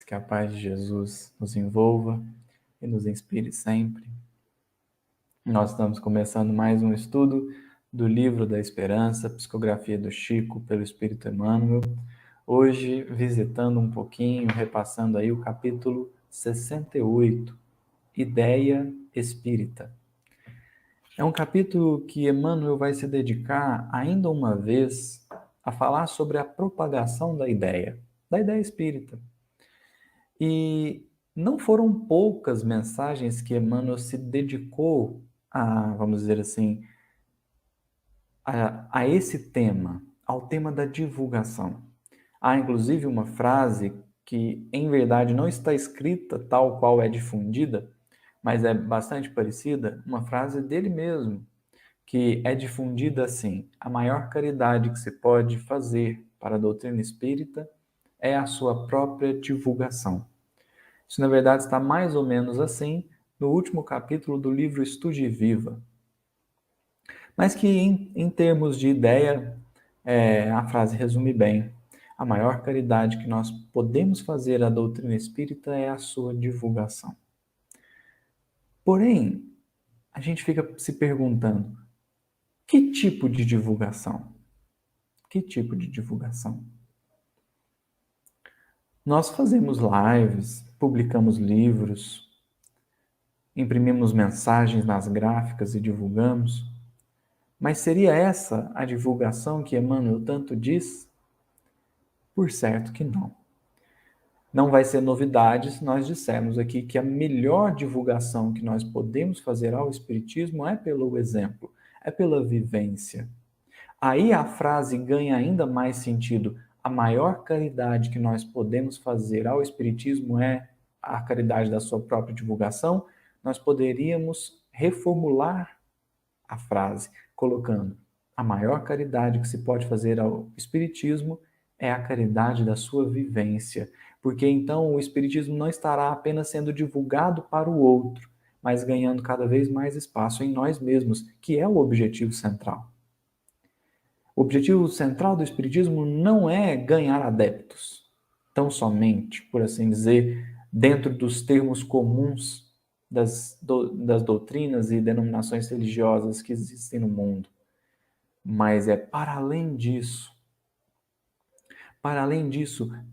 Que a paz de Jesus nos envolva e nos inspire sempre. Nós estamos começando mais um estudo do Livro da Esperança, Psicografia do Chico, pelo Espírito Emmanuel. Hoje, visitando um pouquinho, repassando aí o capítulo 68, Ideia Espírita. É um capítulo que Emmanuel vai se dedicar, ainda uma vez, a falar sobre a propagação da ideia espírita. E não foram poucas mensagens que Emmanuel se dedicou a, vamos dizer assim, a esse tema, ao tema da divulgação. Há inclusive uma frase que, em verdade, não está escrita tal qual é difundida, mas é bastante parecida, uma frase dele mesmo, que é difundida assim: a maior caridade que se pode fazer para a doutrina espírita é a sua própria divulgação. Isso, na verdade, está mais ou menos assim no último capítulo do livro Estude Viva. Mas que, em termos de ideia, a frase resume bem. A maior caridade que nós podemos fazer à doutrina espírita é a sua divulgação. Porém, a gente fica se perguntando, que tipo de divulgação? Que tipo de divulgação? Nós fazemos lives, publicamos livros, imprimimos mensagens nas gráficas e divulgamos. Mas seria essa a divulgação que Emmanuel tanto diz? Por certo que não. Não vai ser novidade se nós dissermos aqui que a melhor divulgação que nós podemos fazer ao Espiritismo é pelo exemplo, é pela vivência. Aí a frase ganha ainda mais sentido. A maior caridade que nós podemos fazer ao Espiritismo é a caridade da sua própria divulgação. Nós poderíamos reformular a frase, colocando: a maior caridade que se pode fazer ao Espiritismo é a caridade da sua vivência, porque então o Espiritismo não estará apenas sendo divulgado para o outro, mas ganhando cada vez mais espaço em nós mesmos, que é o objetivo central. O objetivo central do Espiritismo não é ganhar adeptos, tão somente, por assim dizer, dentro dos termos comuns das doutrinas e denominações religiosas que existem no mundo. Mas é para além disso,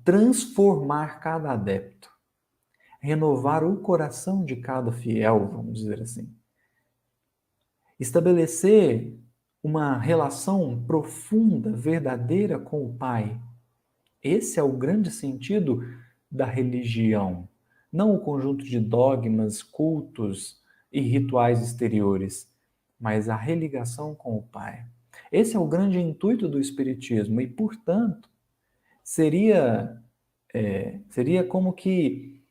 transformar cada adepto, renovar o coração de cada fiel, vamos dizer assim. Estabelecer uma relação profunda, verdadeira com o Pai. Esse é o grande sentido da religião, não o conjunto de dogmas, cultos e rituais exteriores, mas a religação com o Pai. Esse é o grande intuito do Espiritismo e, portanto, seria como que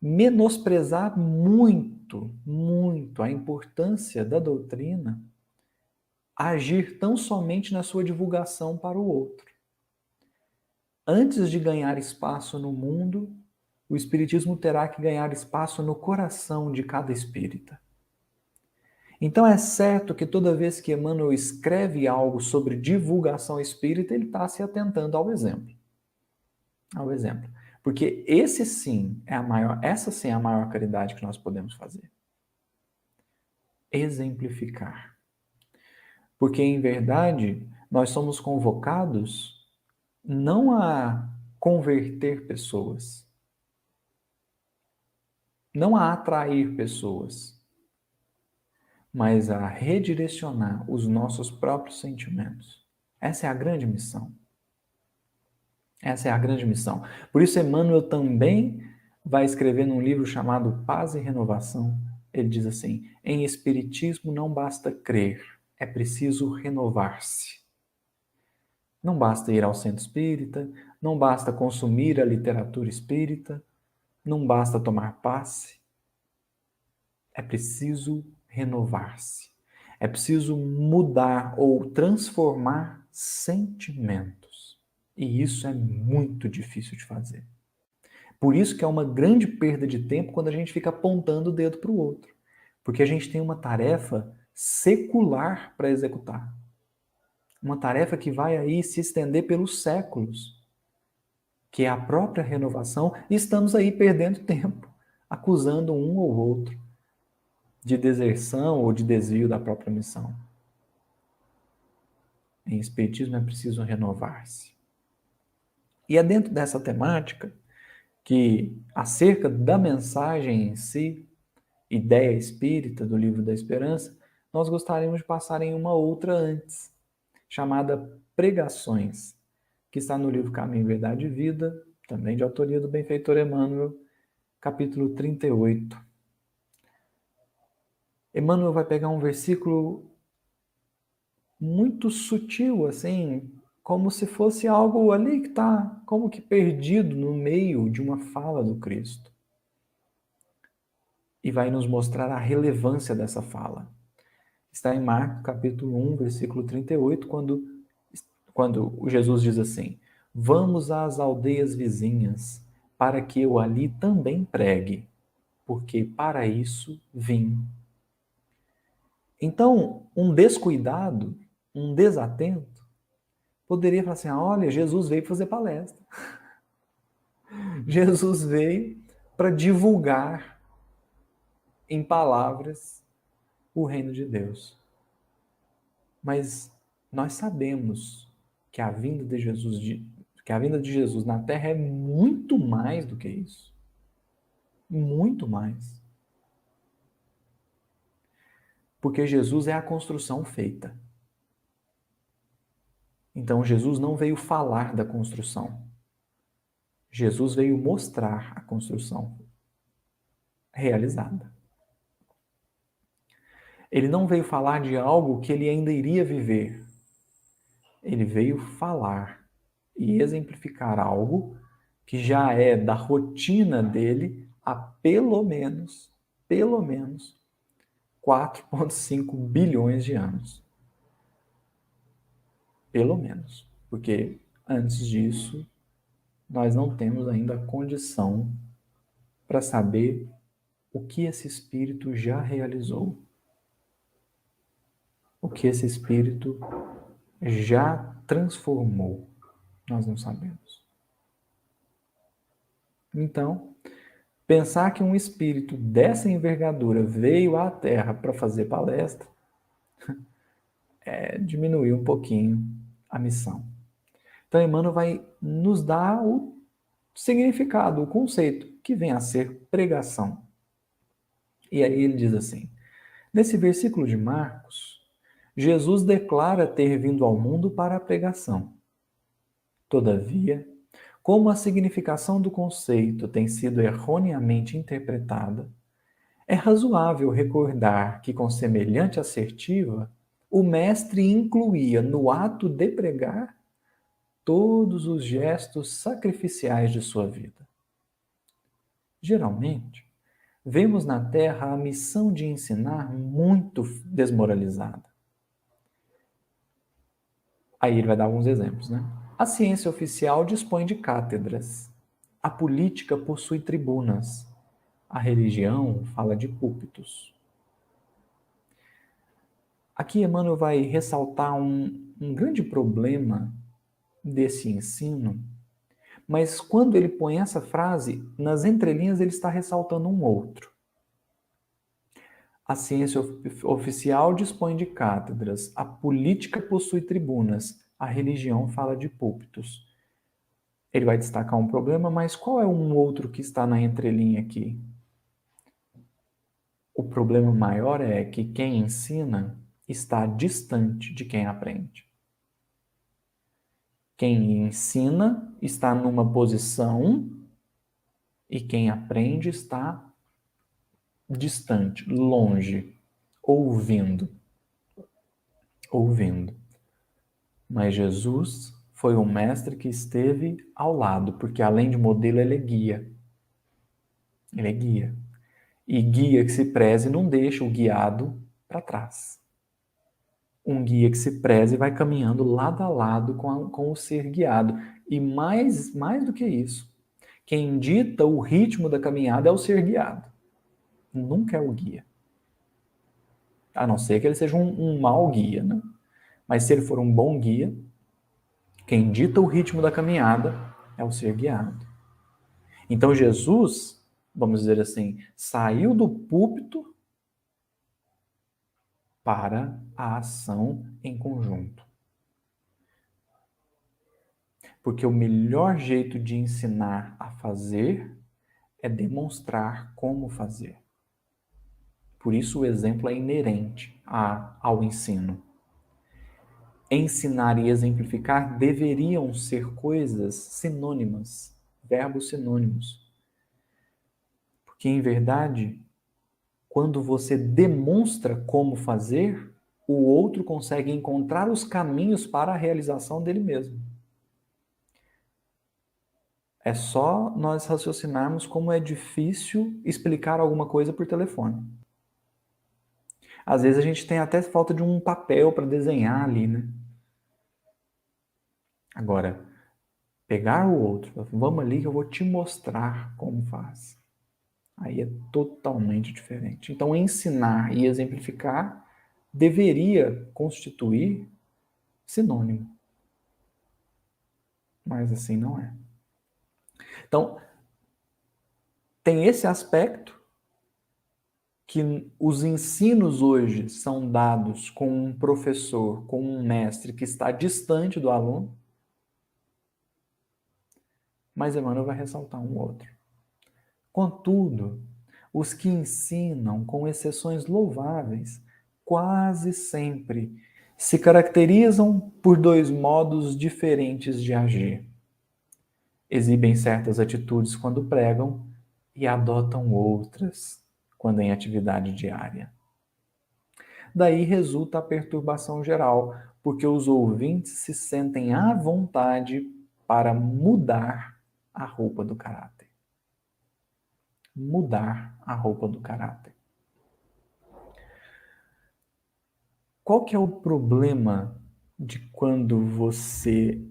menosprezar muito, muito a importância da doutrina, agir tão somente na sua divulgação para o outro. Antes de ganhar espaço no mundo, o Espiritismo terá que ganhar espaço no coração de cada espírita. Então é certo que toda vez que Emmanuel escreve algo sobre divulgação espírita, ele está se atentando ao exemplo. Ao exemplo. Porque essa sim é a maior caridade que nós podemos fazer. Exemplificar. Porque, em verdade, nós somos convocados não a converter pessoas, não a atrair pessoas, mas a redirecionar os nossos próprios sentimentos. Essa é a grande missão. Essa é a grande missão. Por isso, Emmanuel também vai escrever num livro chamado Paz e Renovação. Ele diz assim: em Espiritismo não basta crer, é preciso renovar-se. Não basta ir ao centro espírita, não basta consumir a literatura espírita, não basta tomar passe. É preciso renovar-se. É preciso mudar ou transformar sentimentos. E isso é muito difícil de fazer. Por isso que é uma grande perda de tempo quando a gente fica apontando o dedo para o outro. Porque a gente tem uma tarefa secular para executar. Uma tarefa que vai aí se estender pelos séculos. que é a própria renovação, e estamos aí perdendo tempo, acusando um ou outro de deserção ou de desvio da própria missão. Em Espiritismo é preciso renovar-se. E é dentro dessa temática que, acerca da mensagem em si, ideia espírita do Livro da Esperança, nós gostaríamos de passar em uma outra antes, chamada Pregações, que está no livro Caminho, Verdade e Vida, também de autoria do benfeitor Emmanuel, capítulo 38. Emmanuel vai pegar um versículo muito sutil, assim, como se fosse algo ali que está como que perdido no meio de uma fala do Cristo. E vai nos mostrar a relevância dessa fala. Está em Marcos, capítulo 1, versículo 38, quando Jesus diz assim: vamos às aldeias vizinhas, para que eu ali também pregue, porque para isso vim. Então, um descuidado, um desatento, poderia falar assim: olha, Jesus veio fazer palestra. Jesus veio para divulgar em palavras o reino de Deus. Mas nós sabemos que a vinda de Jesus na Terra é muito mais do que isso. Muito mais. Porque Jesus é a construção feita. Então Jesus não veio falar da construção. Jesus veio mostrar a construção realizada. Ele não veio falar de algo que ele ainda iria viver. Ele veio falar e exemplificar algo que já é da rotina dele há pelo menos 4,5 bilhões de anos. Pelo menos. Porque antes disso, nós não temos ainda a condição para saber o que esse espírito já realizou. O que esse espírito já transformou. Nós não sabemos. Então, pensar que um espírito dessa envergadura veio à Terra para fazer palestra é diminuir um pouquinho a missão. Então, Emmanuel vai nos dar o significado, o conceito, que vem a ser pregação. E aí ele diz assim: nesse versículo de Marcos, Jesus declara ter vindo ao mundo para a pregação. Todavia, como a significação do conceito tem sido erroneamente interpretada, é razoável recordar que, com semelhante assertiva, o mestre incluía no ato de pregar todos os gestos sacrificiais de sua vida. Geralmente, vemos na Terra a missão de ensinar muito desmoralizada. Aí ele vai dar alguns exemplos, né? A ciência oficial dispõe de cátedras. A política possui tribunas. A religião fala de púlpitos. Aqui Emmanuel vai ressaltar um grande problema desse ensino, mas quando ele põe essa frase, nas entrelinhas ele está ressaltando um outro. A ciência oficial dispõe de cátedras, a política possui tribunas, a religião fala de púlpitos. Ele vai destacar um problema, mas qual é um outro que está na entrelinha aqui? O problema maior é que quem ensina está distante de quem aprende. Quem ensina está numa posição e quem aprende está distante, longe, ouvindo. Mas Jesus foi um mestre que esteve ao lado, porque além de modelo, ele é guia. Ele é guia. E guia que se preze não deixa o guiado para trás. Um guia que se preze vai caminhando lado a lado com o ser guiado. E mais do que isso, quem dita o ritmo da caminhada é o ser guiado. Nunca é o guia. A não ser que ele seja um mau guia, né? Mas se ele for um bom guia, quem dita o ritmo da caminhada é o ser guiado. Então Jesus, vamos dizer assim, saiu do púlpito para a ação em conjunto. Porque o melhor jeito de ensinar a fazer é demonstrar como fazer. Por isso o exemplo é inerente ao ensino. Ensinar e exemplificar deveriam ser coisas sinônimas, verbos sinônimos. Porque, em verdade, quando você demonstra como fazer, o outro consegue encontrar os caminhos para a realização dele mesmo. É só nós raciocinarmos como é difícil explicar alguma coisa por telefone. Às vezes a gente tem até falta de um papel para desenhar ali, né? Agora, pegar o outro, vamos ali que eu vou te mostrar como faz. Aí é totalmente diferente. Então, ensinar e exemplificar deveria constituir sinônimo. Mas assim não é. Então, tem esse aspecto que os ensinos hoje são dados com um professor, com um mestre que está distante do aluno, mas Emmanuel vai ressaltar um outro. Contudo, os que ensinam, com exceções louváveis, quase sempre se caracterizam por dois modos diferentes de agir. Exibem certas atitudes quando pregam e adotam outras quando em atividade diária. Daí resulta a perturbação geral, porque os ouvintes se sentem à vontade para mudar a roupa do caráter. Mudar a roupa do caráter. Qual que é o problema de quando você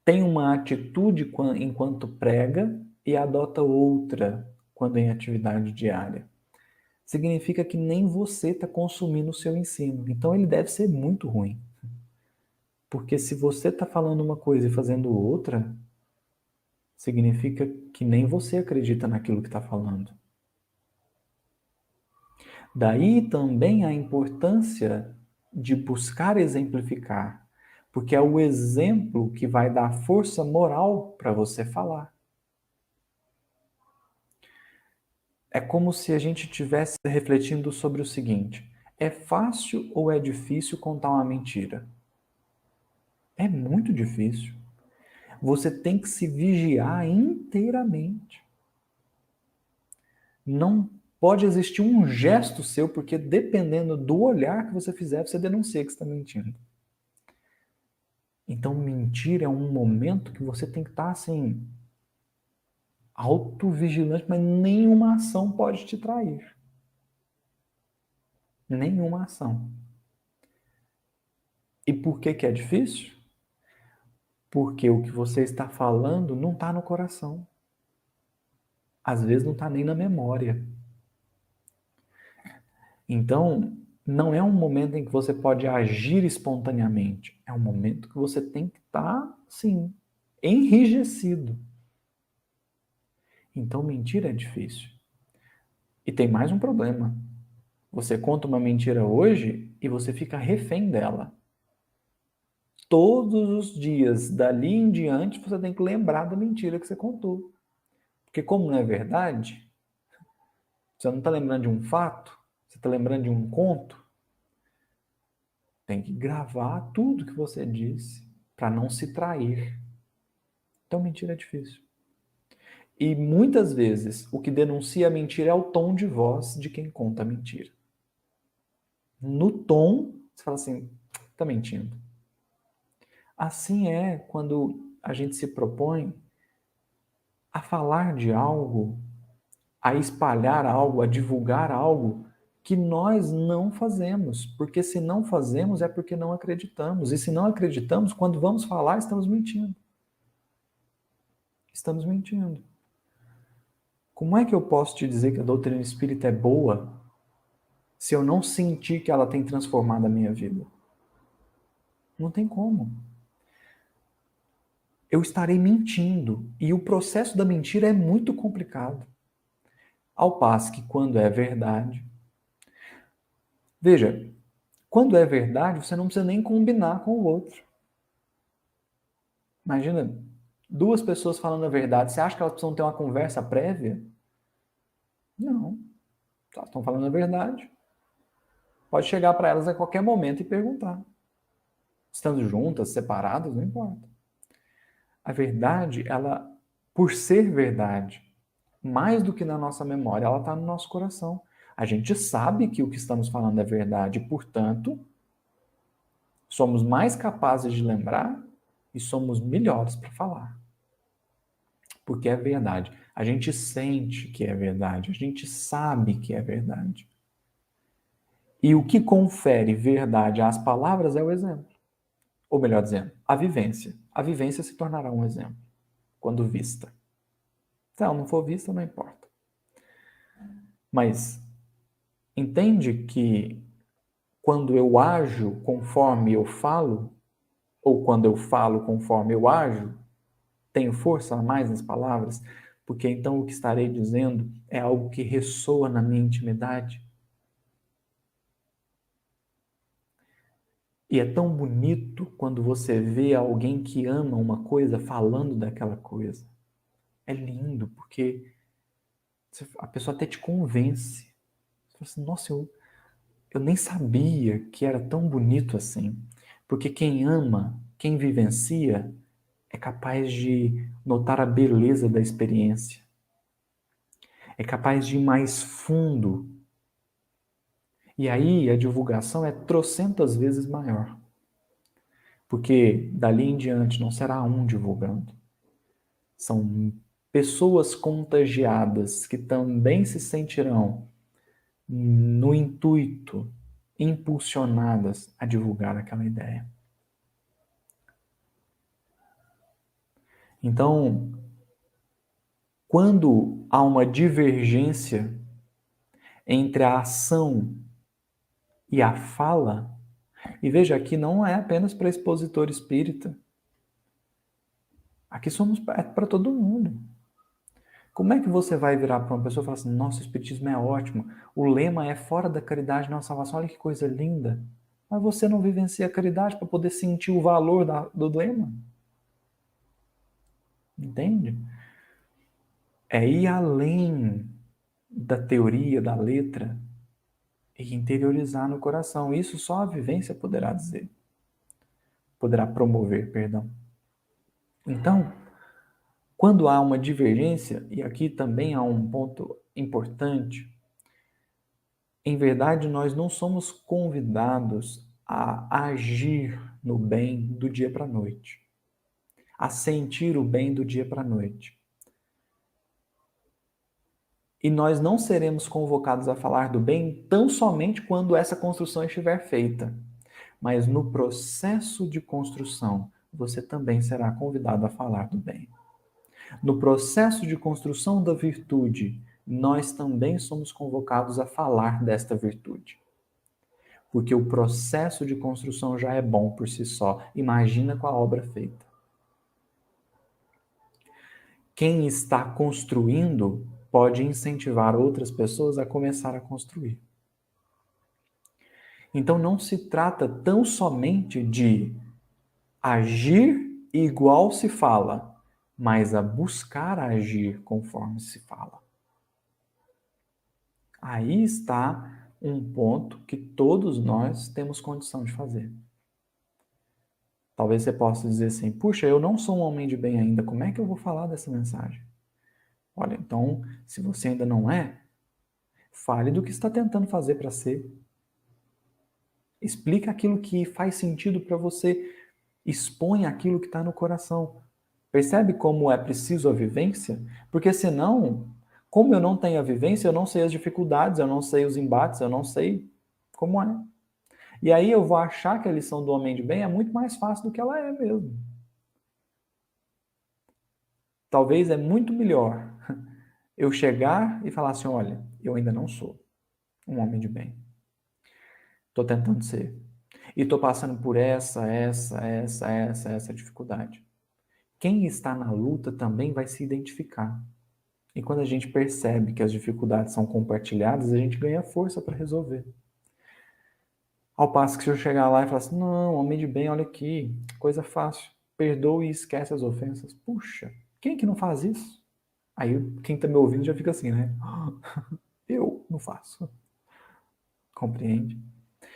tem uma atitude enquanto prega e adota outra quando em atividade diária? Significa que nem você está consumindo o seu ensino. Então ele deve ser muito ruim. Porque se você está falando uma coisa e fazendo outra, significa que nem você acredita naquilo que está falando. Daí também a importância de buscar exemplificar, porque é o exemplo que vai dar força moral para você falar. É como se a gente estivesse refletindo sobre o seguinte: é fácil ou é difícil contar uma mentira? É muito difícil. Você tem que se vigiar inteiramente. Não pode existir um gesto seu, porque dependendo do olhar que você fizer, você denuncia que está mentindo. Então, mentir é um momento que você tem que estar assim, autovigilante, mas nenhuma ação pode te trair. Nenhuma ação. E por que que é difícil? Porque o que você está falando não está no coração. Às vezes não está nem na memória. Então, não é um momento em que você pode agir espontaneamente. É um momento que você tem que estar, sim, enrijecido. Então, mentir é difícil. E tem mais um problema. Você conta uma mentira hoje e você fica refém dela. Todos os dias, dali em diante, você tem que lembrar da mentira que você contou. Porque como não é verdade, você não está lembrando de um fato, você está lembrando de um conto, tem que gravar tudo que você disse para não se trair. Então, mentira é difícil. E muitas vezes o que denuncia a mentira é o tom de voz de quem conta a mentira. No tom, você fala assim, tá mentindo. Assim é quando a gente se propõe a falar de algo, a espalhar algo, a divulgar algo que nós não fazemos. Porque se não fazemos é porque não acreditamos. E se não acreditamos, quando vamos falar, estamos mentindo. Estamos mentindo. Como é que eu posso te dizer que a doutrina espírita é boa se eu não sentir que ela tem transformado a minha vida? Não tem como. eu estarei mentindo. E o processo da mentira é muito complicado. Ao passo que quando é verdade... Veja, quando é verdade, você não precisa nem combinar com o outro. Imagina, duas pessoas falando a verdade. Você acha que elas precisam ter uma conversa prévia? Não. Elas estão falando a verdade. Pode chegar para elas a qualquer momento e perguntar. Estando juntas, separadas, não importa. A verdade, ela, por ser verdade, mais do que na nossa memória, ela está no nosso coração. A gente sabe que o que estamos falando é verdade, portanto, somos mais capazes de lembrar e somos melhores para falar. Porque é verdade. A gente sente que é verdade, a gente sabe que é verdade. E o que confere verdade às palavras é o exemplo. Ou melhor dizendo, a vivência. A vivência se tornará um exemplo, quando vista. Se ela não for vista, não importa. Mas entende que quando eu ajo conforme eu falo, ou quando eu falo conforme eu ajo, tenho força a mais nas palavras, porque então o que estarei dizendo é algo que ressoa na minha intimidade. E é tão bonito quando você vê alguém que ama uma coisa falando daquela coisa. É lindo, porque a pessoa até te convence. Você fala assim, nossa, eu nem sabia que era tão bonito assim. Porque quem ama, quem vivencia, é capaz de notar a beleza da experiência. É capaz de ir mais fundo. E aí a divulgação é trocentas vezes maior. Porque dali em diante não será um divulgando. São pessoas contagiadas que também se sentirão no intuito, impulsionadas a divulgar aquela ideia. Então, quando há uma divergência entre a ação e a fala, e veja, aqui não é apenas para expositor espírita, aqui somos para todo mundo. Como é que você vai virar para uma pessoa e falar assim, nossa, o espiritismo é ótimo, o lema é fora da caridade não há salvação, olha que coisa linda. Mas você não vivencia a caridade para poder sentir o valor do lema. Entende? É ir além da teoria, da letra, e interiorizar no coração. Isso só a vivência poderá dizer. Poderá promover, perdão. Então, quando há uma divergência, e aqui também há um ponto importante, em verdade nós não somos convidados a agir no bem do dia para a noite, a sentir o bem do dia para a noite. E nós não seremos convocados a falar do bem tão somente quando essa construção estiver feita. Mas no processo de construção, você também será convidado a falar do bem. No processo de construção da virtude, nós também somos convocados a falar desta virtude. Porque o processo de construção já é bom por si só. Imagina com a obra feita. Quem está construindo pode incentivar outras pessoas a começar a construir. Então não se trata tão somente de agir igual se fala, mas a buscar agir conforme se fala. Aí está um ponto que todos nós temos condição de fazer. Talvez você possa dizer assim, puxa, eu não sou um homem de bem ainda, como é que eu vou falar dessa mensagem? Olha, então, se você ainda não é, fale do que está tentando fazer para ser. Explica aquilo que faz sentido para você. Expõe aquilo que está no coração. Percebe como é preciso a vivência? Porque senão, como eu não tenho a vivência, eu não sei as dificuldades, eu não sei os embates, eu não sei como é. E aí eu vou achar que a lição do homem de bem é muito mais fácil do que ela é mesmo. Talvez é muito melhor eu chegar e falar assim, olha, eu ainda não sou um homem de bem. Estou tentando ser. E estou passando por essa dificuldade. Quem está na luta também vai se identificar. E quando a gente percebe que as dificuldades são compartilhadas, a gente ganha força para resolver. Ao passo que se eu chegar lá e falar assim, não, homem de bem, olha aqui, coisa fácil, perdoe e esquece as ofensas. Puxa, quem que não faz isso? Aí quem está me ouvindo já fica assim, né? Eu não faço. Compreende?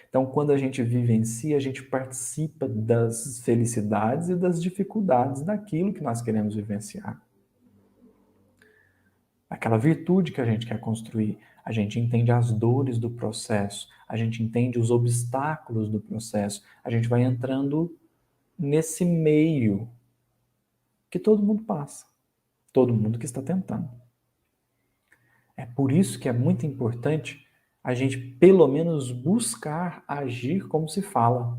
Então, quando a gente vivencia, a gente participa das felicidades e das dificuldades daquilo que nós queremos vivenciar. Aquela virtude que a gente quer construir. A gente entende as dores do processo, a gente entende os obstáculos do processo, a gente vai entrando nesse meio que todo mundo passa, todo mundo que está tentando. É por isso que é muito importante a gente, pelo menos, buscar agir como se fala.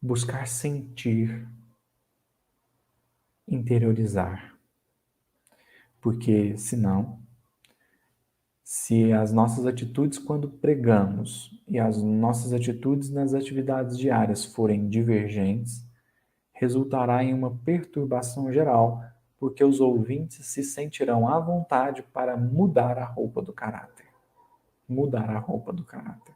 Buscar sentir, interiorizar. Porque, senão, se as nossas atitudes quando pregamos e as nossas atitudes nas atividades diárias forem divergentes, resultará em uma perturbação geral, porque os ouvintes se sentirão à vontade para mudar a roupa do caráter. Mudar a roupa do caráter.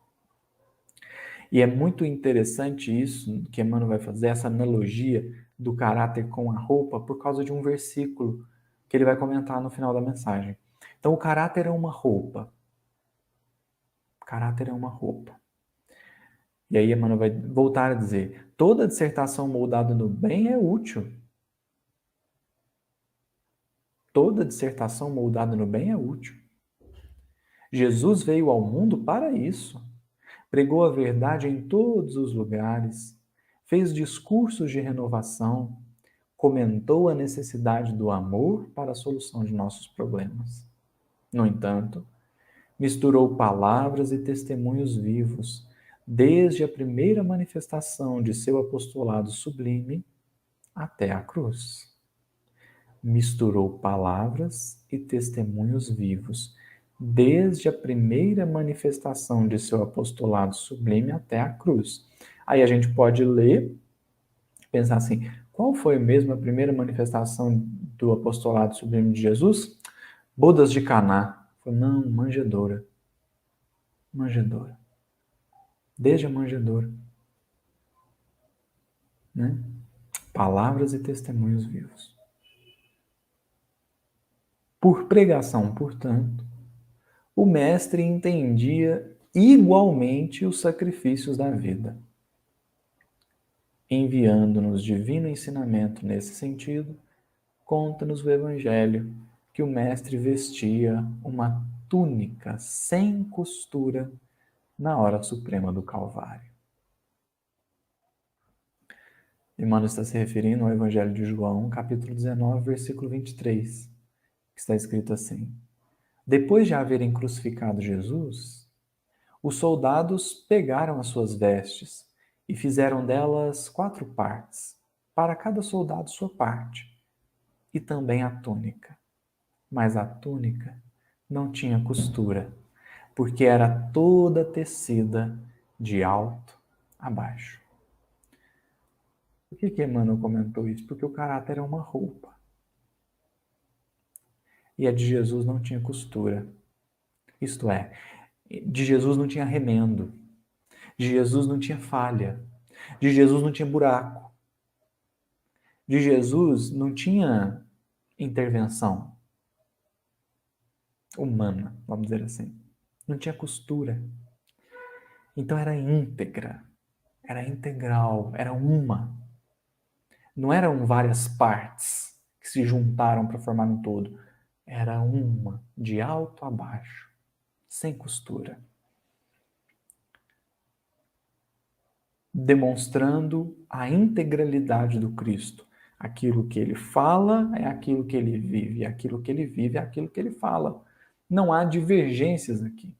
E é muito interessante isso que Emmanuel vai fazer, essa analogia do caráter com a roupa, por causa de um versículo que ele vai comentar no final da mensagem. Então, o caráter é uma roupa. O caráter é uma roupa. E aí Emmanuel vai voltar a dizer, toda dissertação moldada no bem é útil. Toda dissertação moldada no bem é útil. Jesus veio ao mundo para isso. Pregou a verdade em todos os lugares, fez discursos de renovação, comentou a necessidade do amor para a solução de nossos problemas. No entanto, misturou palavras e testemunhos vivos, desde a primeira manifestação de seu apostolado sublime até a cruz. Misturou palavras e testemunhos vivos, desde a primeira manifestação de seu apostolado sublime até a cruz. Aí a gente pode ler, pensar assim, qual foi mesmo a primeira manifestação do apostolado sublime de Jesus? Bodas de Caná. Não, manjedoura. Manjedoura. Desde a manjedoura. Né? Palavras e testemunhos vivos. Por pregação, portanto, o mestre entendia igualmente os sacrifícios da vida. Enviando-nos divino ensinamento nesse sentido, conta-nos o Evangelho que o mestre vestia uma túnica sem costura na hora suprema do Calvário. Emmanuel está se referindo ao Evangelho de João, capítulo 19, versículo 23, que está escrito assim: Depois de haverem crucificado Jesus, os soldados pegaram as suas vestes e fizeram delas 4 partes, para cada soldado sua parte, e também a túnica. Mas a túnica não tinha costura, porque era toda tecida de alto a baixo. Por que Emmanuel comentou isso? Porque o caráter é uma roupa. E a de Jesus não tinha costura. Isto é, de Jesus não tinha remendo. De Jesus não tinha falha. De Jesus não tinha buraco. De Jesus não tinha intervenção humana, vamos dizer assim. Não tinha costura. Então era íntegra, era integral, era uma. Não eram várias partes que se juntaram para formar um todo. Era uma, de alto a baixo, sem costura. Demonstrando a integralidade do Cristo. Aquilo que ele fala é aquilo que ele vive, aquilo que ele vive é aquilo que ele fala. Não há divergências aqui.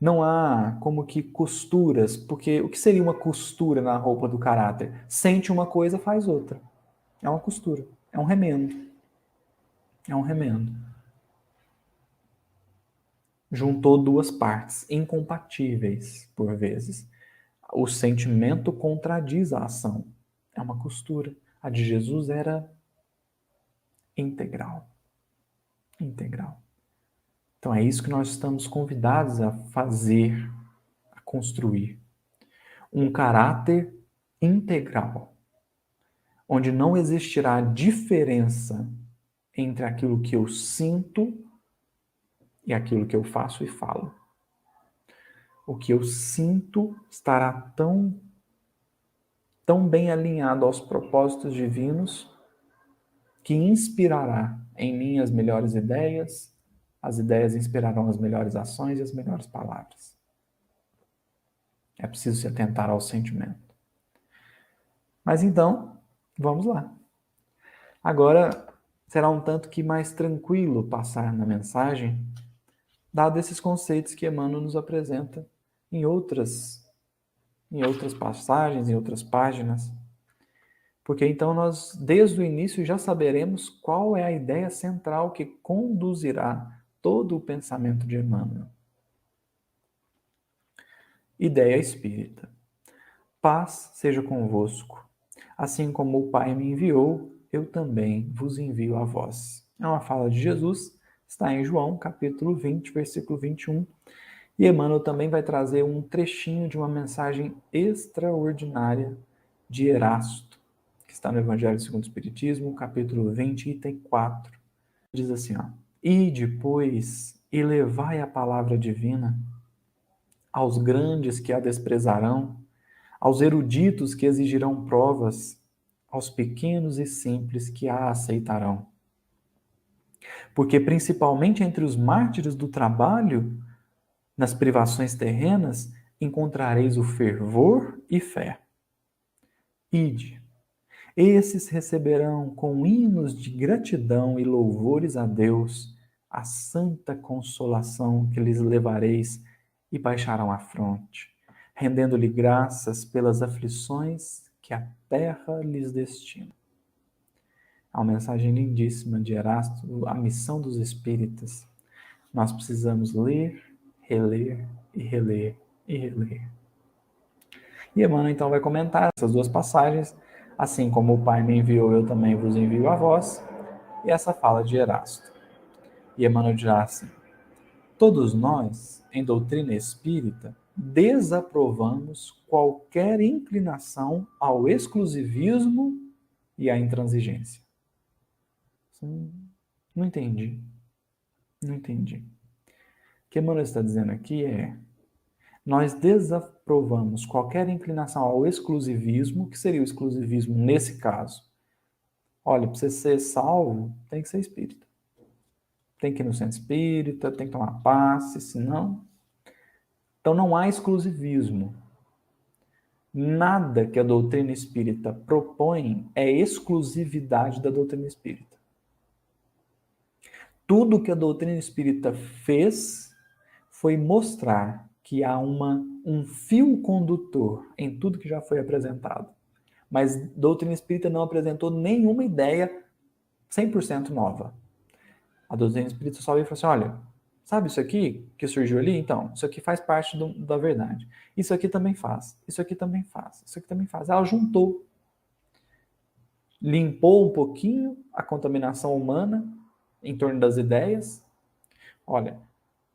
Não há como que costuras, porque o que seria uma costura na roupa do caráter? Sente uma coisa, faz outra. É uma costura, é um remendo. É um remendo. Juntou 2 partes incompatíveis, por vezes. O sentimento contradiz a ação. É uma costura. A de Jesus era integral. Integral. Então é isso que nós estamos convidados a fazer, a construir. Um caráter integral, onde não existirá diferença entre aquilo que eu sinto e aquilo que eu faço e falo. O que eu sinto estará tão bem alinhado aos propósitos divinos que inspirará em mim as melhores ideias, as ideias inspirarão as melhores ações e as melhores palavras. É preciso se atentar ao sentimento. Mas então, vamos lá. Agora, será um tanto que mais tranquilo passar na mensagem, dado esses conceitos que Emmanuel nos apresenta em outras passagens, em outras páginas. Porque então nós, desde o início, já saberemos qual é a ideia central que conduzirá todo o pensamento de Emmanuel. Ideia espírita. Paz seja convosco. Assim como o Pai me enviou, eu também vos envio a vós. É uma fala de Jesus, está em João, capítulo 20, versículo 21. E Emmanuel também vai trazer um trechinho de uma mensagem extraordinária de Erasto, que está no Evangelho segundo o Espiritismo, capítulo 20, item 4. Diz assim, ó: Ide, pois, e levai a palavra divina aos grandes que a desprezarão, aos eruditos que exigirão provas, aos pequenos e simples que a aceitarão. Porque principalmente entre os mártires do trabalho, nas privações terrenas, encontrareis o fervor e fé. Ide. Esses receberão com hinos de gratidão e louvores a Deus a santa consolação que lhes levareis e baixarão a fronte, rendendo-lhe graças pelas aflições que a terra lhes destina. É uma mensagem lindíssima de Erasto, a missão dos espíritas. Nós precisamos ler, reler e reler e reler. E Emmanuel então vai comentar essas duas passagens, assim como o Pai me enviou, eu também vos envio a vós, e essa fala de Erasto. E Emmanuel dirá assim: todos nós, em doutrina espírita, desaprovamos qualquer inclinação ao exclusivismo e à intransigência. Não entendi. Não entendi. O que Emmanuel está dizendo aqui é: nós desaprovamos qualquer inclinação ao exclusivismo. Que seria o exclusivismo nesse caso? Olha, para você ser salvo, tem que ser espírita. Tem que ir no centro espírita, tem que tomar passe, senão... Então não há exclusivismo. Nada que a doutrina espírita propõe é exclusividade da doutrina espírita. Tudo que a doutrina espírita fez foi mostrar que há um fio condutor em tudo que já foi apresentado. Mas a doutrina espírita não apresentou nenhuma ideia 100% nova. A doutrina espírita só veio e falou assim: olha, sabe isso aqui que surgiu ali? Então, isso aqui faz parte da verdade. Isso aqui também faz. Isso aqui também faz. Isso aqui também faz. Ela juntou. Limpou um pouquinho a contaminação humana em torno das ideias. Olha,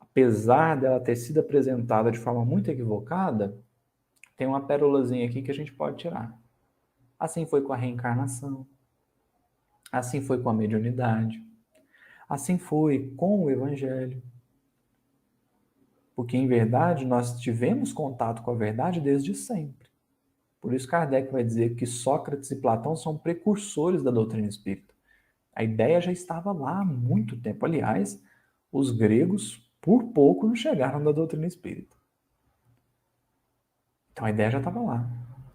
apesar dela ter sido apresentada de forma muito equivocada, tem uma pérolazinha aqui que a gente pode tirar. Assim foi com a reencarnação. Assim foi com a mediunidade. Assim foi com o Evangelho. Porque, em verdade, nós tivemos contato com a verdade desde sempre. Por isso Kardec vai dizer que Sócrates e Platão são precursores da doutrina espírita. A ideia já estava lá há muito tempo. Aliás, os gregos, por pouco, não chegaram da doutrina espírita. Então, a ideia já estava lá.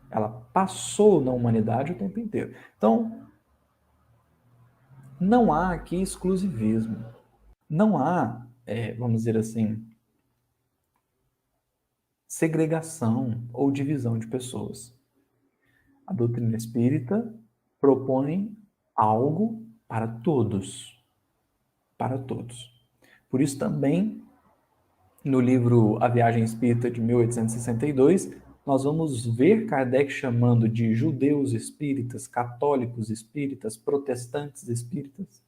Ela passou na humanidade o tempo inteiro. Então, não há aqui exclusivismo. Não há, vamos dizer assim, segregação ou divisão de pessoas. A doutrina espírita propõe algo para todos. Para todos. Por isso também, no livro A Viagem Espírita de 1862, nós vamos ver Kardec chamando de judeus espíritas, católicos espíritas, protestantes espíritas,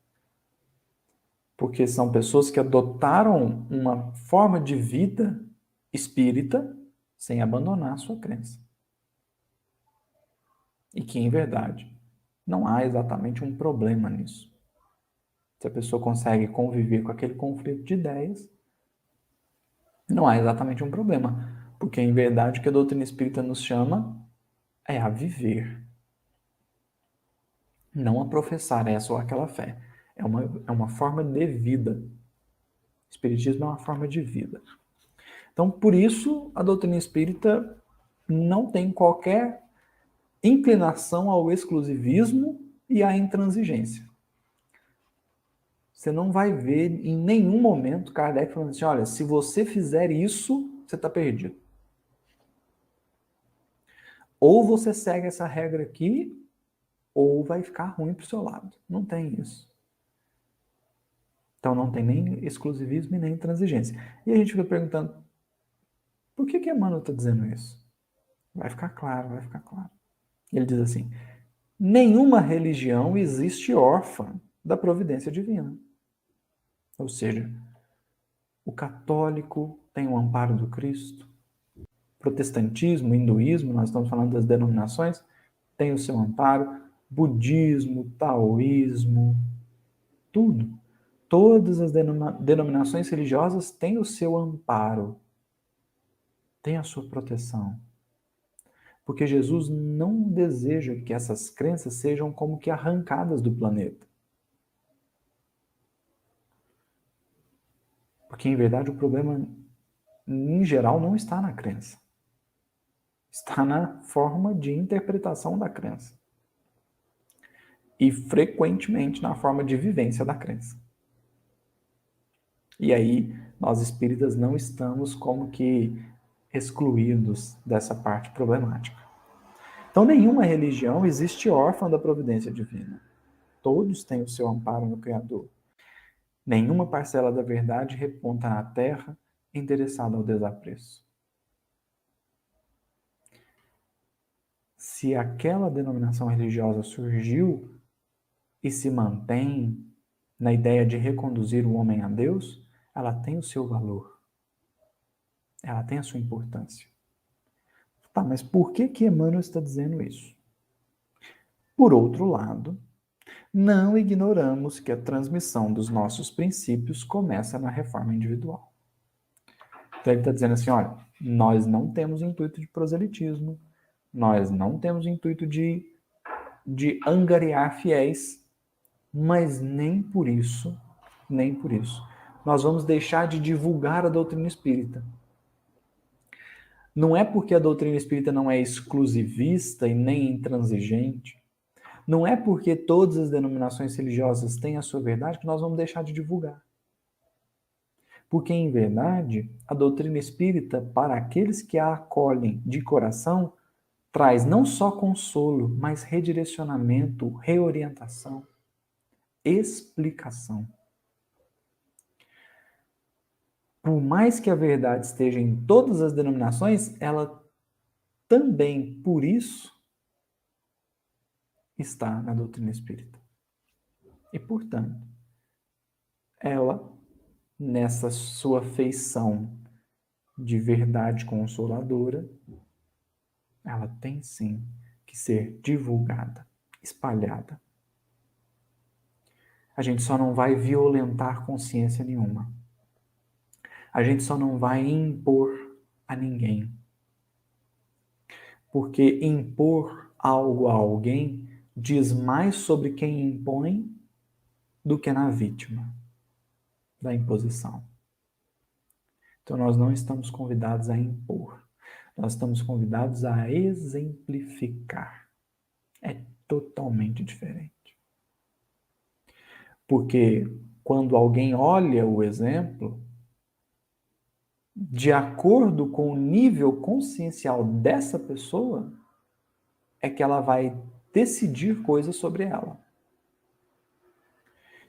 porque são pessoas que adotaram uma forma de vida espírita sem abandonar a sua crença. E que, em verdade, não há exatamente um problema nisso. Se a pessoa consegue conviver com aquele conflito de ideias, não há exatamente um problema. Porque, em verdade, o que a doutrina espírita nos chama é a viver. Não a professar essa ou aquela fé. É uma forma de vida. O espiritismo é uma forma de vida. Então, por isso, a doutrina espírita não tem qualquer inclinação ao exclusivismo e à intransigência. Você não vai ver em nenhum momento Kardec falando assim, olha, se você fizer isso, você está perdido. Ou você segue essa regra aqui, ou vai ficar ruim para o seu lado. Não tem isso. Então não tem nem exclusivismo e nem intransigência. E a gente fica perguntando, por que Emmanuel está dizendo isso? Vai ficar claro, vai ficar claro. Ele diz assim, nenhuma religião existe órfã da providência divina. Ou seja, o católico tem o amparo do Cristo, protestantismo, hinduísmo, nós estamos falando das denominações, tem o seu amparo, budismo, taoísmo, tudo. Todas as denominações religiosas têm o seu amparo, têm a sua proteção. Porque Jesus não deseja que essas crenças sejam como que arrancadas do planeta. Porque, em verdade, o problema, em geral, não está na crença. Está na forma de interpretação da crença. E, frequentemente, na forma de vivência da crença. E aí, nós espíritas não estamos como que excluídos dessa parte problemática. Então, nenhuma religião existe órfã da providência divina. Todos têm o seu amparo no Criador. Nenhuma parcela da verdade reponta na terra endereçada ao desapreço. Se aquela denominação religiosa surgiu e se mantém na ideia de reconduzir o homem a Deus, ela tem o seu valor. Ela tem a sua importância. Tá, mas por que Emmanuel está dizendo isso? Por outro lado, não ignoramos que a transmissão dos nossos princípios começa na reforma individual. Então ele está dizendo assim, olha, nós não temos intuito de proselitismo, nós não temos intuito de angariar fiéis, mas nem por isso, nós vamos deixar de divulgar a doutrina espírita. Não é porque a doutrina espírita não é exclusivista e nem intransigente, não é porque todas as denominações religiosas têm a sua verdade que nós vamos deixar de divulgar. Porque, em verdade, a doutrina espírita, para aqueles que a acolhem de coração, traz não só consolo, mas redirecionamento, reorientação, explicação. Por mais que a verdade esteja em todas as denominações, ela também, por isso, está na doutrina espírita. E, portanto, ela, nessa sua feição de verdade consoladora, ela tem sim que ser divulgada, espalhada. A gente só não vai violentar consciência nenhuma. A gente só não vai impor a ninguém. Porque impor algo a alguém diz mais sobre quem impõe do que na vítima da imposição. Então nós não estamos convidados a impor. Nós estamos convidados a exemplificar. É totalmente diferente. Porque quando alguém olha o exemplo, de acordo com o nível consciencial dessa pessoa, é que ela vai decidir coisas sobre ela.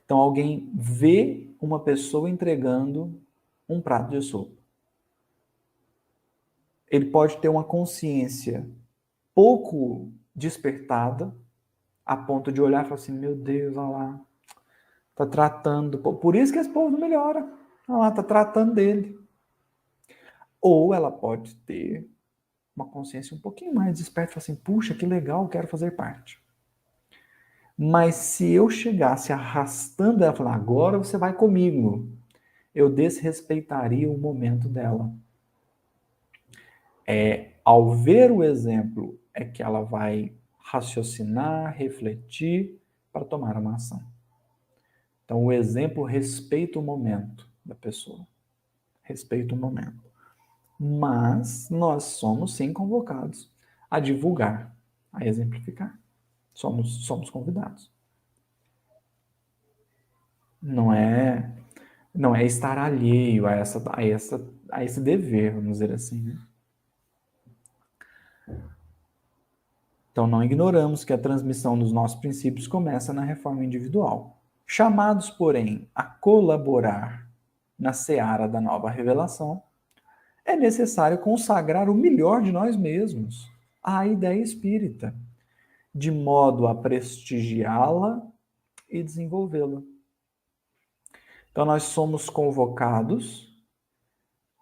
Então, alguém vê uma pessoa entregando um prato de sopa. Ele pode ter uma consciência pouco despertada, a ponto de olhar e falar assim, meu Deus, olha lá, tá tratando, por isso que esse povo não melhora, olha lá, tá tratando dele. Ou ela pode ter uma consciência um pouquinho mais desperta e falar assim, puxa, que legal, quero fazer parte. Mas se eu chegasse arrastando ela, falar, agora você vai comigo, eu desrespeitaria o momento dela. Ao ver o exemplo, é que ela vai raciocinar, refletir para tomar uma ação. Então, o exemplo respeita o momento da pessoa. Respeita o momento. Mas nós somos, sim, convocados a divulgar, a exemplificar. Somos convidados. Não é estar alheio a esse dever, vamos dizer assim, né? Então, não ignoramos que a transmissão dos nossos princípios começa na reforma individual. Chamados, porém, a colaborar na seara da nova revelação, é necessário consagrar o melhor de nós mesmos à ideia espírita, de modo a prestigiá-la e desenvolvê-la. Então, nós somos convocados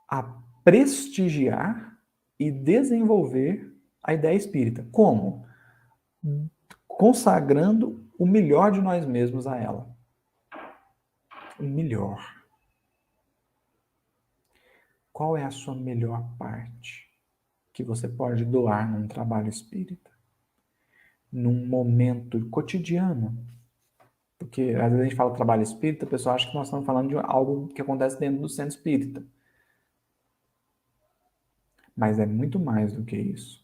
a prestigiar e desenvolver a ideia espírita. Como? Consagrando o melhor de nós mesmos a ela. O melhor. Qual é a sua melhor parte que você pode doar num trabalho espírita? Num momento cotidiano? Porque às vezes a gente fala trabalho espírita, a pessoa acha que nós estamos falando de algo que acontece dentro do centro espírita. Mas é muito mais do que isso.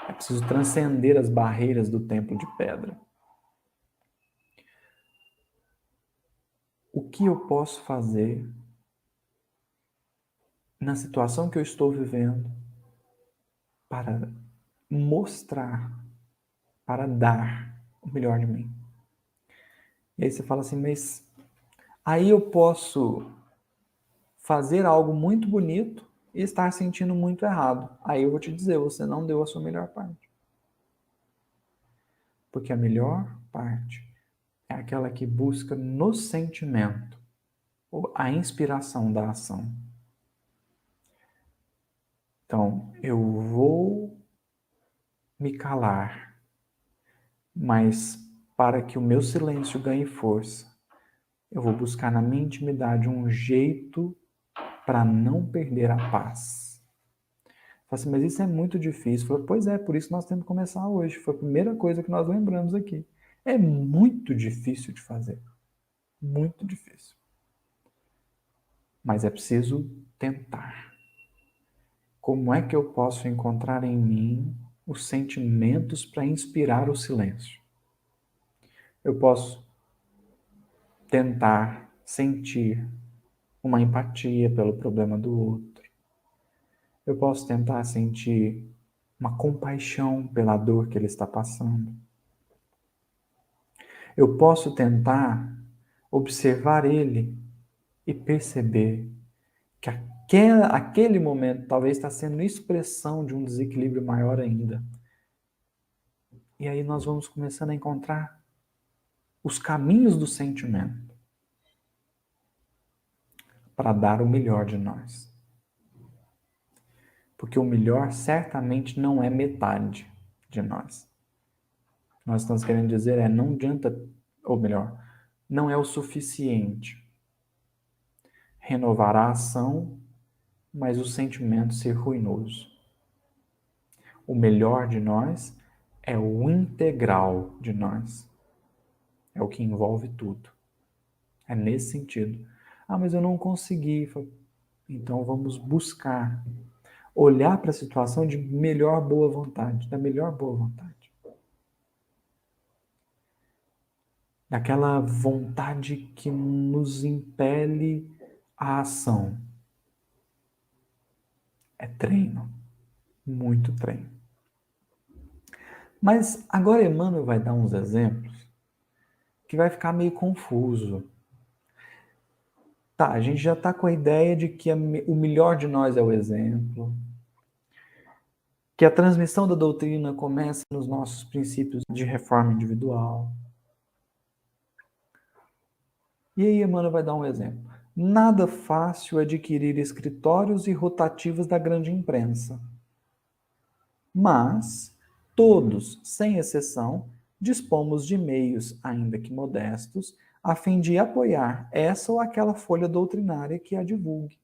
É preciso transcender as barreiras do templo de pedra. O que eu posso fazer na situação que eu estou vivendo para mostrar, para dar o melhor de mim? E aí você fala assim, mas aí eu posso fazer algo muito bonito e estar sentindo muito errado. Aí eu vou te dizer, você não deu a sua melhor parte. Porque a melhor parte é aquela que busca no sentimento a inspiração da ação. Então, eu vou me calar, mas para que o meu silêncio ganhe força, eu vou buscar na minha intimidade um jeito para não perder a paz. Fala assim, mas isso é muito difícil. Fala, pois é, por isso nós temos que começar hoje. Foi a primeira coisa que nós lembramos aqui. É muito difícil de fazer. Muito difícil. Mas é preciso tentar. Como é que eu posso encontrar em mim os sentimentos para inspirar o silêncio? Eu posso tentar sentir uma empatia pelo problema do outro. Eu posso tentar sentir uma compaixão pela dor que ele está passando. Eu posso tentar observar ele e perceber que aquele momento talvez está sendo expressão de um desequilíbrio maior ainda. E aí nós vamos começando a encontrar os caminhos do sentimento para dar o melhor de nós. Porque o melhor certamente não é metade de nós. Nós estamos querendo dizer não adianta, ou melhor, não é o suficiente renovar a ação, mas o sentimento ser ruinoso. O melhor de nós é o integral de nós. É o que envolve tudo. É nesse sentido. Ah, mas eu não consegui. Então vamos buscar olhar para a situação de melhor boa vontade, da melhor boa vontade. Daquela vontade que nos impele à ação. É treino, muito treino. Mas agora Emmanuel vai dar uns exemplos que vai ficar meio confuso. Tá, a gente já está com a ideia de que o melhor de nós é o exemplo, que a transmissão da doutrina começa nos nossos princípios de reforma individual. E aí Emmanuel vai dar um exemplo. Nada fácil adquirir escritórios e rotativos da grande imprensa. Mas todos, sem exceção, dispomos de meios, ainda que modestos, a fim de apoiar essa ou aquela folha doutrinária que a divulgue.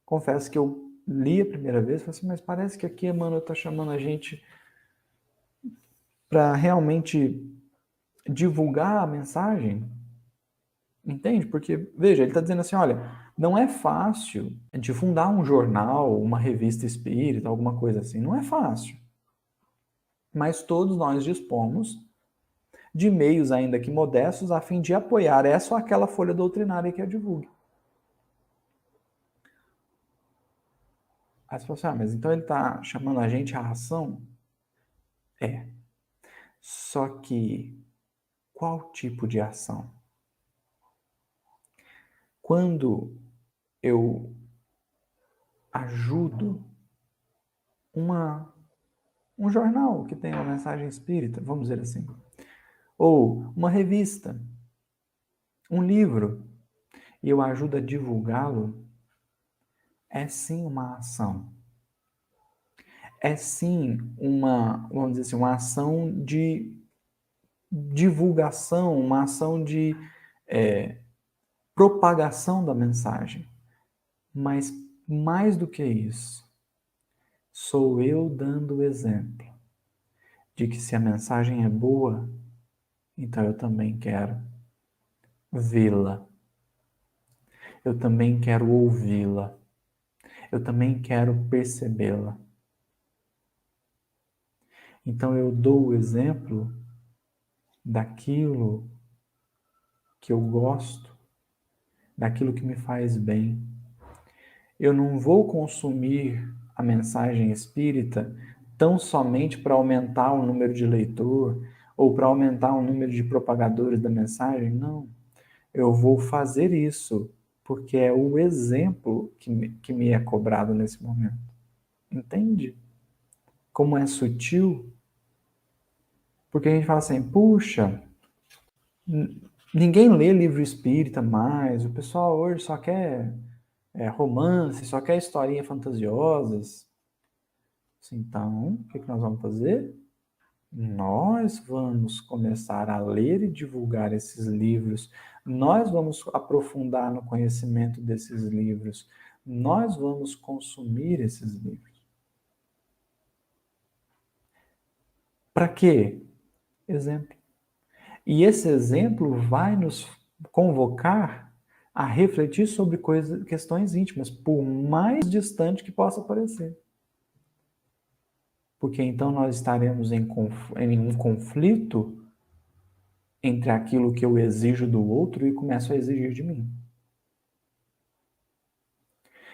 Confesso que eu li a primeira vez e falei assim, mas parece que aqui Emmanuel está chamando a gente para realmente divulgar a mensagem. Entende? Porque, veja, ele está dizendo assim, olha, não é fácil de fundar um jornal, uma revista espírita, alguma coisa assim. Não é fácil. Mas todos nós dispomos de meios, ainda que modestos, a fim de apoiar essa ou aquela folha doutrinária que a divulgue. Aí você fala assim, mas então ele está chamando a gente à ação? É. Só que, qual tipo de ação? Quando eu ajudo um jornal que tem uma mensagem espírita, vamos dizer assim, ou uma revista, um livro, e eu ajudo a divulgá-lo, é sim uma ação. É sim vamos dizer assim, uma ação de divulgação, uma ação de propagação da mensagem. Mas mais do que isso, sou eu dando o exemplo de que se a mensagem é boa, então eu também quero vê-la. Eu também quero ouvi-la. Eu também quero percebê-la. Então eu dou o exemplo daquilo que eu gosto, daquilo que me faz bem. Eu não vou consumir a mensagem espírita tão somente para aumentar o número de leitor ou para aumentar o número de propagadores da mensagem. Não. Eu vou fazer isso porque é o exemplo que me é cobrado nesse momento. Entende? Como é sutil? Porque a gente fala assim, puxa, ninguém lê livro espírita mais, o pessoal hoje só quer romance, só quer historinhas fantasiosas. Então, o que nós vamos fazer? Nós vamos começar a ler e divulgar esses livros, nós vamos aprofundar no conhecimento desses livros, nós vamos consumir esses livros. Para quê? Exemplo. E esse exemplo vai nos convocar a refletir sobre questões íntimas, por mais distante que possa parecer. Porque então nós estaremos em um conflito entre aquilo que eu exijo do outro e começo a exigir de mim.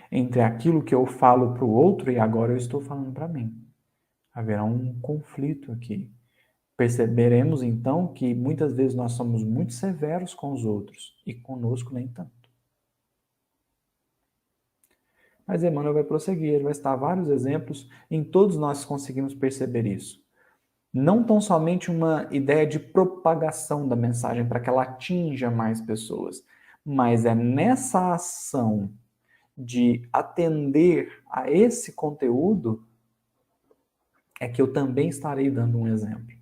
Entre aquilo que eu falo para o outro e agora eu estou falando para mim. Haverá um conflito aqui. Perceberemos então que muitas vezes nós somos muito severos com os outros e conosco nem tanto. Mas Emmanuel vai prosseguir, ele vai citar vários exemplos, em todos nós conseguimos perceber isso. Não tão somente uma ideia de propagação da mensagem para que ela atinja mais pessoas, mas é nessa ação de atender a esse conteúdo é que eu também estarei dando um exemplo.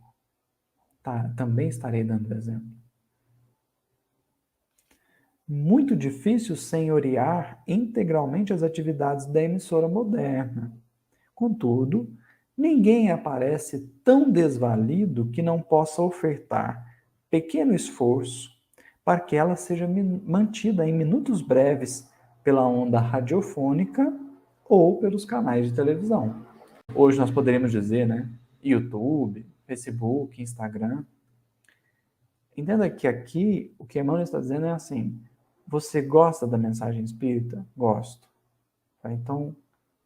Tá? Também estarei dando exemplo. Muito difícil senhorear integralmente as atividades da emissora moderna. Contudo, ninguém aparece tão desvalido que não possa ofertar pequeno esforço para que ela seja mantida em minutos breves pela onda radiofônica ou pelos canais de televisão. Hoje nós poderíamos dizer, né? YouTube, Facebook, Instagram. Entenda que aqui o que Emmanuel está dizendo é assim: você gosta da mensagem espírita? Gosto. Então,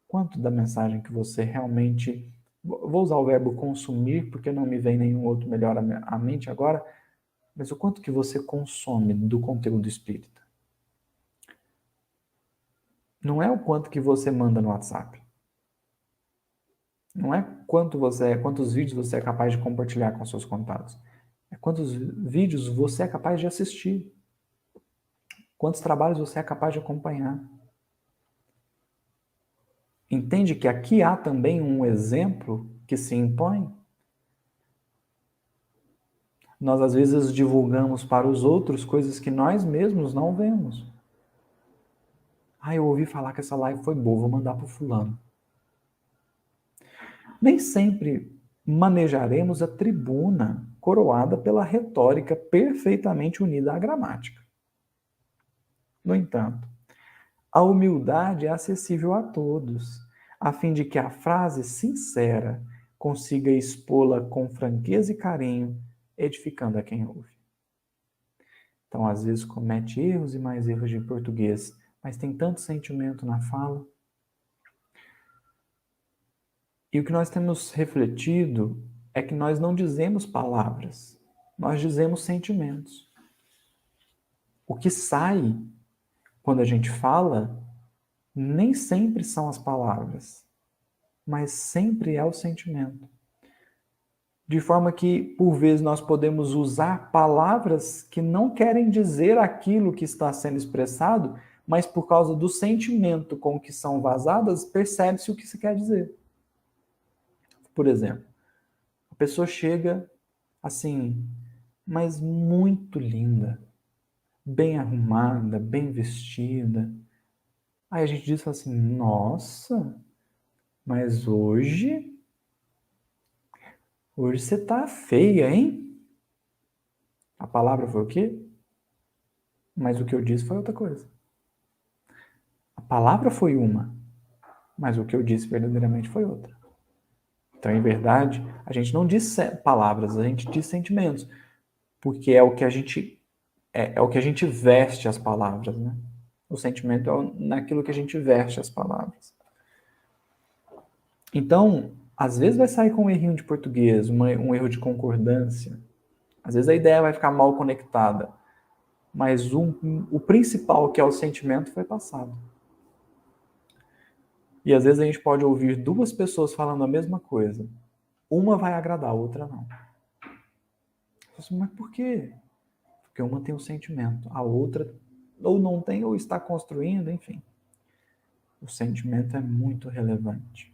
quanto da mensagem que você realmente. Vou usar o verbo consumir, porque não me vem nenhum outro melhor à mente agora, mas o quanto que você consome do conteúdo espírita? Não é o quanto que você manda no WhatsApp. Não é quantos vídeos você é capaz de compartilhar com seus contatos. É quantos vídeos você é capaz de assistir. Quantos trabalhos você é capaz de acompanhar. Entende que aqui há também um exemplo que se impõe? Nós às vezes divulgamos para os outros coisas que nós mesmos não vemos. Eu ouvi falar que essa live foi boa, vou mandar para o fulano. Nem sempre manejaremos a tribuna coroada pela retórica perfeitamente unida à gramática. No entanto, a humildade é acessível a todos, a fim de que a frase sincera consiga expô-la com franqueza e carinho, edificando a quem ouve. Então, às vezes, comete erros e mais erros de português, mas tem tanto sentimento na fala. E o que nós temos refletido é que nós não dizemos palavras, nós dizemos sentimentos. O que sai quando a gente fala nem sempre são as palavras, mas sempre é o sentimento. De forma que, por vezes, nós podemos usar palavras que não querem dizer aquilo que está sendo expressado, mas por causa do sentimento com que são vazadas, percebe-se o que se quer dizer. Por exemplo, a pessoa chega assim, mas muito linda, bem arrumada, bem vestida. Aí a gente diz assim, nossa, mas hoje você tá feia, hein? A palavra foi o quê? Mas o que eu disse foi outra coisa. A palavra foi uma, mas o que eu disse verdadeiramente foi outra. Então, em verdade, a gente não diz palavras, a gente diz sentimentos, porque é o que a gente é o que a gente veste as palavras, né? O sentimento é naquilo que a gente veste as palavras. Então, às vezes vai sair com um errinho de português, um erro de concordância. Às vezes a ideia vai ficar mal conectada. Mas o principal, que é o sentimento, foi passado. E às vezes a gente pode ouvir duas pessoas falando a mesma coisa. Uma vai agradar, a outra não. Mas por quê? Porque uma tem um sentimento, a outra ou não tem ou está construindo, enfim. O sentimento é muito relevante.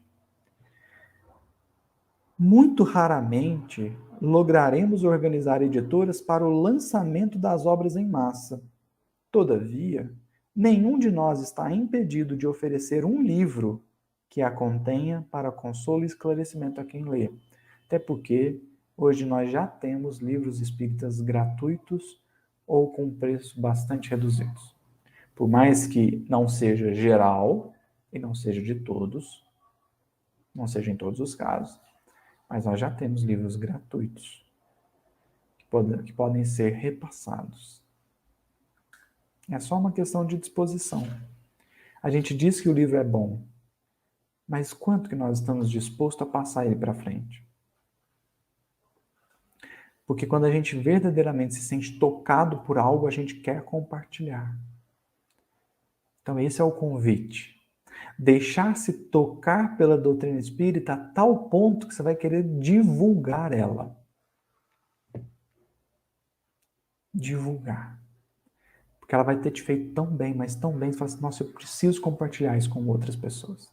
Muito raramente lograremos organizar editoras para o lançamento das obras em massa. Todavia, nenhum de nós está impedido de oferecer um livro que a contenha para consolo e esclarecimento a quem lê. Até porque hoje nós já temos livros espíritas gratuitos ou com preços bastante reduzidos. Por mais que não seja geral e não seja de todos, não seja em todos os casos, mas nós já temos livros gratuitos que podem ser repassados. É só uma questão de disposição. A gente diz que o livro é bom, mas quanto que nós estamos dispostos a passar ele para frente? Porque quando a gente verdadeiramente se sente tocado por algo, a gente quer compartilhar. Então esse é o convite. Deixar-se tocar pela doutrina espírita a tal ponto que você vai querer divulgar ela. Divulgar. Porque ela vai ter te feito tão bem, mas tão bem, você fala assim, nossa, eu preciso compartilhar isso com outras pessoas.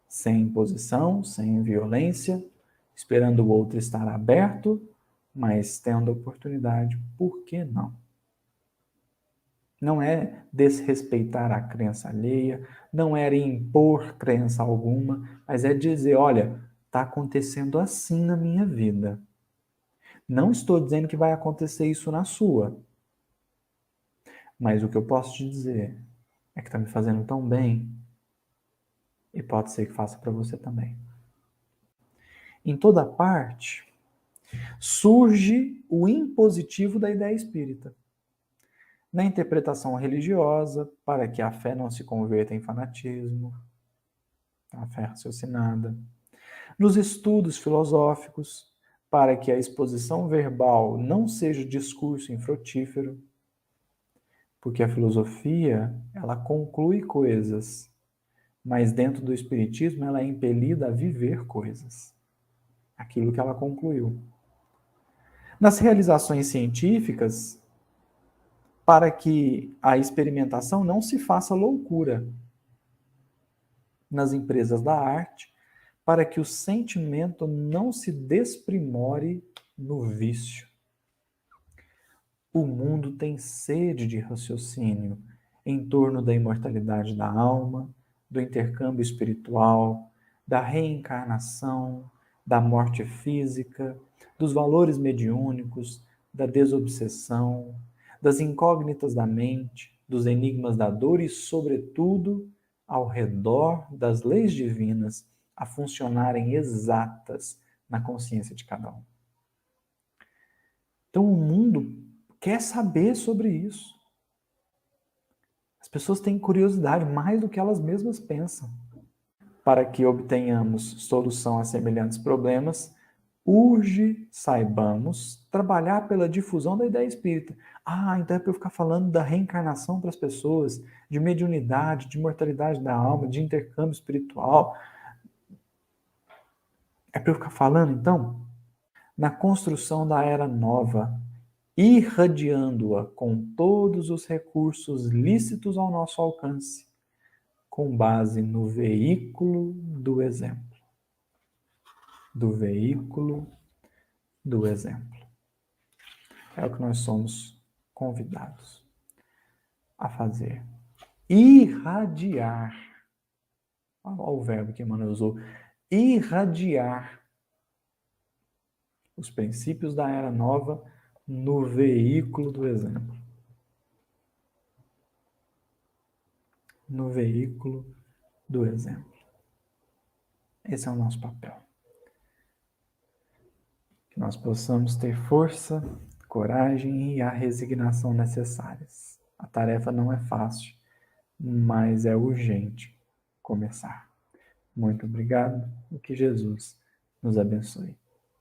Sem imposição, sem violência, esperando o outro estar aberto, mas tendo a oportunidade, por que não? Não é desrespeitar a crença alheia, não é impor crença alguma, mas é dizer, olha, está acontecendo assim na minha vida. Não estou dizendo que vai acontecer isso na sua, mas o que eu posso te dizer é que está me fazendo tão bem e pode ser que faça para você também. Em toda parte, surge o impositivo da ideia espírita. Na interpretação religiosa, para que a fé não se converta em fanatismo, a fé raciocinada. Nos estudos filosóficos, para que a exposição verbal não seja discurso infrutífero, Porque a filosofia, ela conclui coisas, mas dentro do espiritismo ela é impelida a viver coisas. Aquilo que ela concluiu. Nas realizações científicas, para que a experimentação não se faça loucura. Nas empresas da arte, para que o sentimento não se desprimore no vício. O mundo tem sede de raciocínio em torno da imortalidade da alma, do intercâmbio espiritual, da reencarnação, da morte física, dos valores mediúnicos, da desobsessão, das incógnitas da mente, dos enigmas da dor e, sobretudo, ao redor das leis divinas a funcionarem exatas na consciência de cada um. Então, o mundo quer saber sobre isso. As pessoas têm curiosidade mais do que elas mesmas pensam. Para que obtenhamos solução a semelhantes problemas, urge, saibamos, trabalhar pela difusão da ideia espírita. Então é para eu ficar falando da reencarnação para as pessoas, de mediunidade, de imortalidade da alma, de intercâmbio espiritual. É para eu ficar falando, então? Na construção da era nova, irradiando-a com todos os recursos lícitos ao nosso alcance, com base no veículo do exemplo. Do veículo do exemplo. É o que nós somos convidados a fazer. Irradiar. Olha o verbo que Emmanuel usou. Irradiar os princípios da era nova no veículo do exemplo. No veículo do exemplo. Esse é o nosso papel. Que nós possamos ter força, coragem e a resignação necessárias. A tarefa não é fácil, mas é urgente começar. Muito obrigado e que Jesus nos abençoe.